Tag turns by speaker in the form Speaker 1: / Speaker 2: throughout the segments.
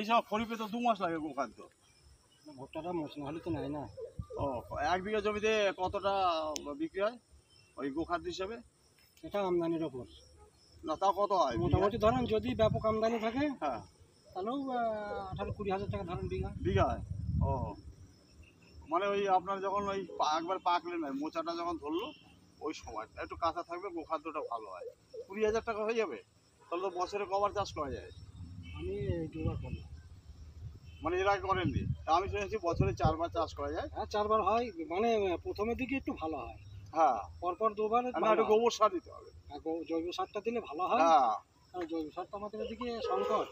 Speaker 1: এই সব খরিফে তো 2 মাস লাগে গোখাদ্য।
Speaker 2: ভুট্টাটা মৌসুম হলে তো নেয় না।
Speaker 1: ও 1 বিঘা জমিতে কতটা বিক্রি হয় ওই গোখাদ্য হিসাবে?
Speaker 2: এটা আমদানির ওপর।
Speaker 1: না তাও কত হয়
Speaker 2: মোটামুটি ধরেন যদি ব্যাপক আমদানি থাকে
Speaker 1: হ্যাঁ
Speaker 2: তাহলেও 18-20 হাজার টাকা ধরেন বিঘা।
Speaker 1: বিঘায়? ও মানে ওই আপনার যখন ওই একবার পাকলে না মোচাটা যখন ধরলো ওই সময়টা একটু কাঁচা থাকবে গোখাদ্যটা ভালো হয়। 20,000 টাকা হয়ে যাবে? তাহলে তো বছরে কবার চাষ করা যায়?
Speaker 2: আমি দুবার করলাম।
Speaker 1: মানে এর আগে করেননি? তা আমি শুনেছি বছরে 4 বার চাষ করা যায়।
Speaker 2: হ্যাঁ 4 বার হয়, মানে প্রথমের দিকে একটু ভালো হয়,
Speaker 1: হ্যাঁ
Speaker 2: পরপর 2 বার
Speaker 1: না একটু গোবর সার দিতে হবে।
Speaker 2: জৈব সারটা দিলে ভালো হয়।
Speaker 1: হ্যাঁ
Speaker 2: কারণ জৈব সারটা আমাদের এদিকে সংকট।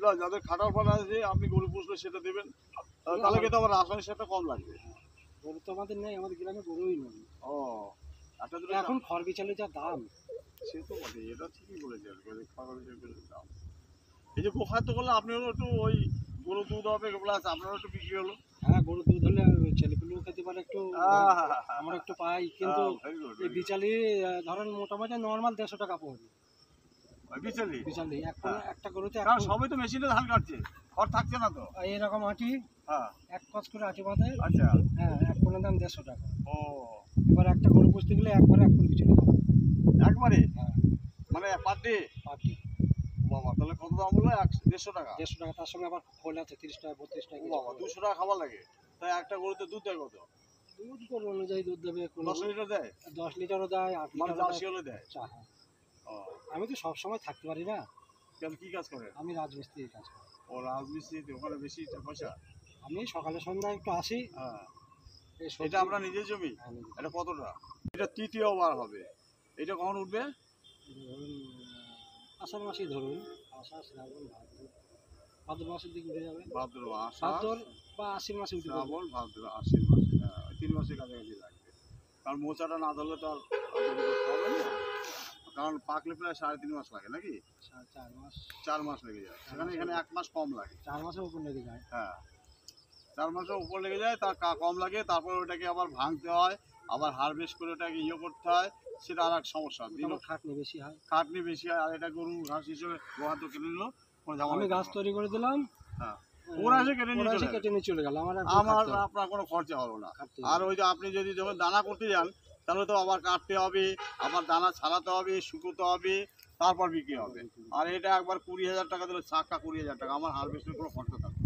Speaker 1: না যাদের খাটার পালা আছে আপনি গরু পুষলে সেটা দেবেন, তাহলে কিন্তু আমার রাসায়নিক সারটা কম লাগবে।
Speaker 2: গরু তো আমাদের নেই, আমাদের গ্রামে গরুই নেই।
Speaker 1: ও একটা দুটো
Speaker 2: এখন খড় বিচালে যা দাম।
Speaker 1: সে তো বটে, এটা ঠিকই বলেছেন দাম। এই যে গোখাদ্য করলে আপনিও একটু ওই গরু দুধ হবে প্লাস আপনারও একটু বিক্রি হলো।
Speaker 2: হ্যাঁ গরুর দুধ হলে ছেলেগুলোও খেতে পারে একটু, আমরা একটু পাই। কিন্তু এই বিচালি ধরেন মোটামুটি নর্মাল 150 টাকা পড়বে
Speaker 1: বিচালি
Speaker 2: বিচালি একটা গরুতে।
Speaker 1: কারণ সবাই তো মেশিনে ধান কাটছে, খড় থাকছে না তো।
Speaker 2: এইরকম আটি
Speaker 1: হ্যাঁ
Speaker 2: 1 কচ করে আটি বাঁধে।
Speaker 1: আচ্ছা
Speaker 2: হ্যাঁ এক কোনের দাম 150 টাকা।
Speaker 1: ও
Speaker 2: এবার একটা গরু পুষতে গেলে একবারে 1 কোন বিচালি খাবে।
Speaker 1: একবারে?
Speaker 2: হ্যাঁ
Speaker 1: মানে পার ডে?
Speaker 2: আটি
Speaker 1: বাবা তাহলে কত দাম হলো? 150 টাকা।
Speaker 2: 150 টাকা, তার সঙ্গে আবার খোল আছে 30 টাকা 32 টাকা।
Speaker 1: বাবা 200 টাকা খাবার লাগে। তাই একটা গরুতে দুধ দেয় কত?
Speaker 2: দুধ গরু অনুযায়ী দুধ দেবে।
Speaker 1: 10 লিটার দেয়?
Speaker 2: 10 লিটারও দেয়, 8
Speaker 1: মানে
Speaker 2: লিটারও
Speaker 1: জার্সি
Speaker 2: দেয়।
Speaker 1: হলে দেয়?
Speaker 2: হ্যাঁ।
Speaker 1: ও
Speaker 2: আমি তো সব সময় থাকতে পারি না।
Speaker 1: কেন কি কাজ করে?
Speaker 2: আমি রাজমিস্ত্রির কাজ করি।
Speaker 1: ও রাজমিস্ত্রিতে ওখানে বেশি পয়সা?
Speaker 2: আমি সকালে সন্ধ্যায় একটু আসি।
Speaker 1: হ্যাঁ
Speaker 2: এই
Speaker 1: এটা আপনার নিজের জমি?
Speaker 2: হ্যাঁ, নিজের।
Speaker 1: এটা কতটা? এটা তৃতীয়বার হবে। এটা কখন উঠবে?
Speaker 2: ধরুন আষাঢ় মাসেই ধরুন, আষাঢ় শ্রাবণ ভাদ্র, ভাদ্র মাসের দিকে উঠে যাবে।
Speaker 1: ভাদ্র
Speaker 2: ভাদ্র
Speaker 1: আষাঢ়
Speaker 2: বা আশ্বিন মাসে উঠে যাবে।
Speaker 1: শ্রাবণ ভাদ্র আশ্বিন মাসে, হ্যাঁ 3 মাসের কাছাকাছি লাগবে। কারণ মোচাটা না ধরলে তো আর তৈরি করতে হবে না। কারণ পাকলে প্রায় 3.5 মাস লাগে নাকি?
Speaker 2: 4 মাস।
Speaker 1: 4 মাস লেগে যায় সেখানে, এখানে 1 মাস কম লাগে।
Speaker 2: 4 মাসের উপর লেগে যায়।
Speaker 1: হ্যাঁ 4 মাসের উপর লেগে যায়, তার কম লাগে। তারপর ওটাকে আবার ভাঙতে হয়, আবার হারভেস্ট করে ওটাকে করতে হয়, সেটা আর এক সমস্যা।
Speaker 2: খাটনি বেশি হয়।
Speaker 1: খাটনি বেশি হয়। আর এটা গরু ঘাস হিসেবে গোখাদ্য কেটে নিল, কোনো ঝামেলা।
Speaker 2: আমি গাছ তৈরি করে দিলাম,
Speaker 1: হ্যাঁ ওরা এসে কেটে
Speaker 2: নিয়ে চলে গেল। আমার
Speaker 1: আপনার কোনো খরচা হলো না। আর ওই যে আপনি যদি যখন দানা করতে যান তাহলে তো আবার কাটতে হবে, আবার দানা ছাড়াতে হবে, শুকোতে হবে, তারপর বিক্রি হবে। আর এটা একবার 20,000 টাকা দিলে চাকা 20,000 টাকা, আমার হারভেস্টের কোনো খরচা থাকবে।